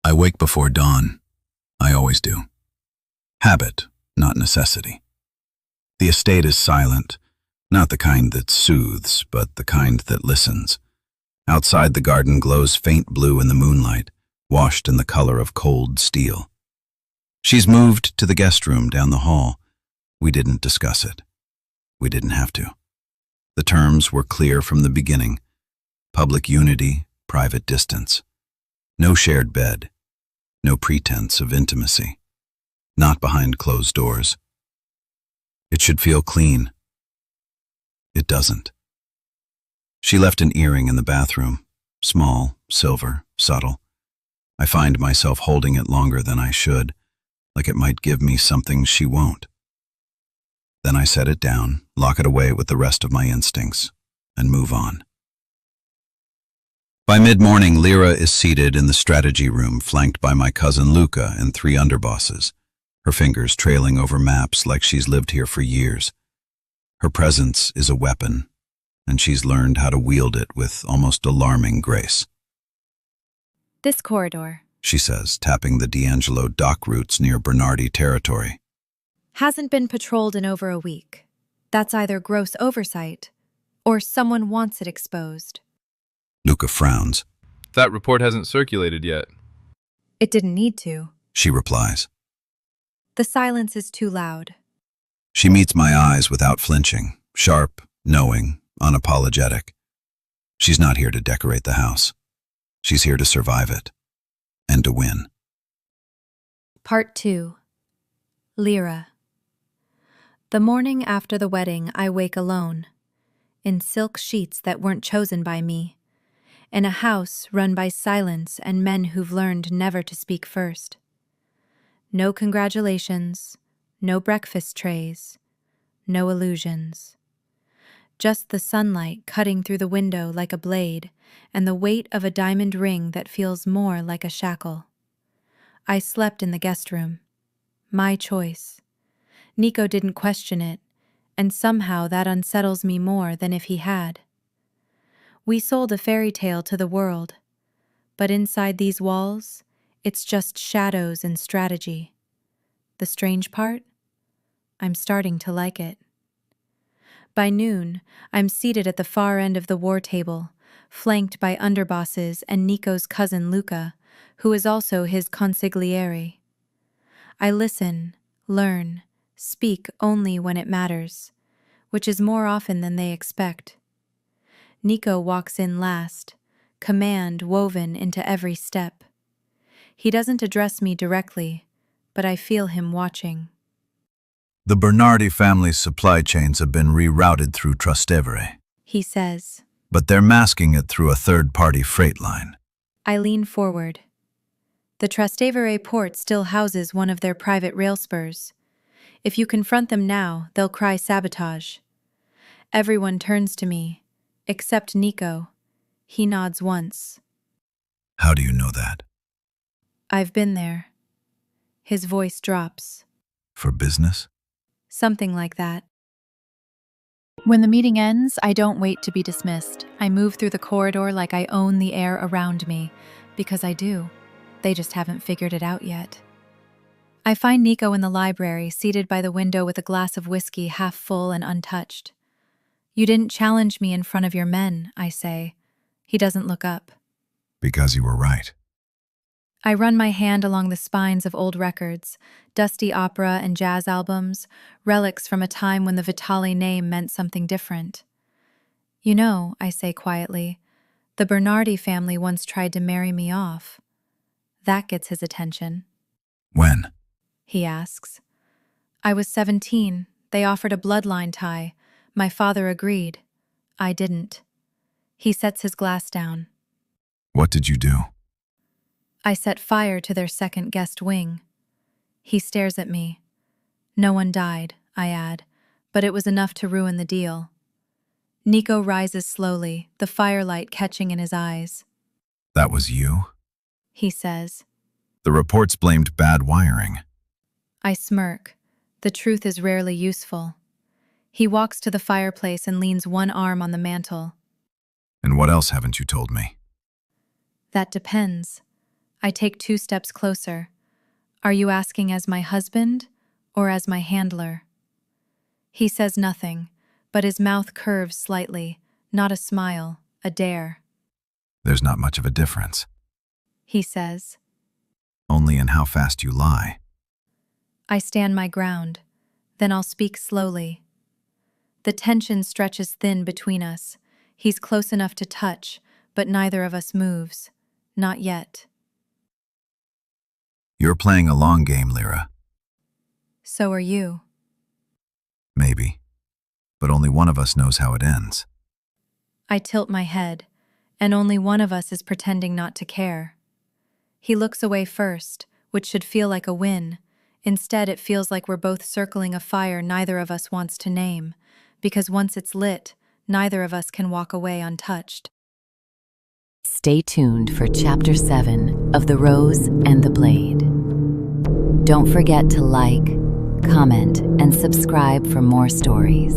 I wake before dawn. I always do. Habit, not necessity. The estate is silent, not the kind that soothes, but the kind that listens. Outside, the garden glows faint blue in the moonlight, washed in the color of cold steel. She's moved to the guest room down the hall. We didn't discuss it. We didn't have to. The terms were clear from the beginning. Public unity, private distance. No shared bed. No pretense of intimacy. Not behind closed doors. It should feel clean. It doesn't. She left an earring in the bathroom. Small, silver, subtle. I find myself holding it longer than I should, like it might give me something she won't. Then I set it down, lock it away with the rest of my instincts, and move on. By mid-morning, Lira is seated in the strategy room, flanked by my cousin Luca and 3 underbosses, her fingers trailing over maps like she's lived here for years. Her presence is a weapon, and she's learned how to wield it with almost alarming grace. This corridor, She says, tapping the D'Angelo dock routes near Bernardi territory. hasn't been patrolled in over a week. That's either gross oversight, or someone wants it exposed. Luca frowns. That report hasn't circulated yet. It didn't need to. She replies. The silence is too loud. She meets my eyes without flinching, sharp, knowing, unapologetic. She's not here to decorate the house. She's here to survive it. And to win. Part 2. Lira. The morning after the wedding, I wake alone, in silk sheets that weren't chosen by me, in a house run by silence and men who've learned never to speak first. No congratulations, no breakfast trays, no illusions. Just the sunlight cutting through the window like a blade, and the weight of a diamond ring that feels more like a shackle. I slept in the guest room. My choice. Nico didn't question it, and somehow that unsettles me more than if he had. We sold a fairy tale to the world, but inside these walls, it's just shadows and strategy. The strange part? I'm starting to like it. By noon, I'm seated at the far end of the war table, flanked by underbosses and Nico's cousin Luca, who is also his consigliere. I listen, learn, speak only when it matters, which is more often than they expect. Nico walks in last, command woven into every step. He doesn't address me directly, but I feel him watching. The Bernardi family's supply chains have been rerouted through Trastevere, He says. but they're masking it through a third-party freight line. I lean forward. The Trastevere port still houses one of their private rail spurs. If you confront them now, they'll cry sabotage. Everyone turns to me, except Nico. He nods once. How do you know that? I've been there. His voice drops. For business? Something like that. When the meeting ends, I don't wait to be dismissed. I move through the corridor like I own the air around me, because I do. They just haven't figured it out yet. I find Nico in the library, seated by the window with a glass of whiskey half full and untouched. You didn't challenge me in front of your men, I say. He doesn't look up. Because you were right. I run my hand along the spines of old records, dusty opera and jazz albums, relics from a time when the Vitali name meant something different. You know, I say quietly, the Bernardi family once tried to marry me off. That gets his attention. When? He asks. I was 17. They offered a bloodline tie. My father agreed. I didn't. He sets his glass down. What did you do? I set fire to their second guest wing. He stares at me. No one died, I add, but it was enough to ruin the deal. Nico rises slowly, the firelight catching in his eyes. That was you? He says. The reports blamed bad wiring. I smirk. The truth is rarely useful. He walks to the fireplace and leans one arm on the mantel. And what else haven't you told me? That depends. I take 2 steps closer. Are you asking as my husband or as my handler? He says nothing, but his mouth curves slightly, not a smile, a dare. There's not much of a difference, He says. only in how fast you lie. I stand my ground. Then I'll speak slowly. The tension stretches thin between us. He's close enough to touch, but neither of us moves. Not yet. You're playing a long game, Lira. So are you. Maybe. But only one of us knows how it ends. I tilt my head, and only one of us is pretending not to care. He looks away first, which should feel like a win. Instead, it feels like we're both circling a fire neither of us wants to name, because once it's lit, neither of us can walk away untouched. Stay tuned for Chapter 7 of The Rose and the Blade. Don't forget to like, comment, and subscribe for more stories.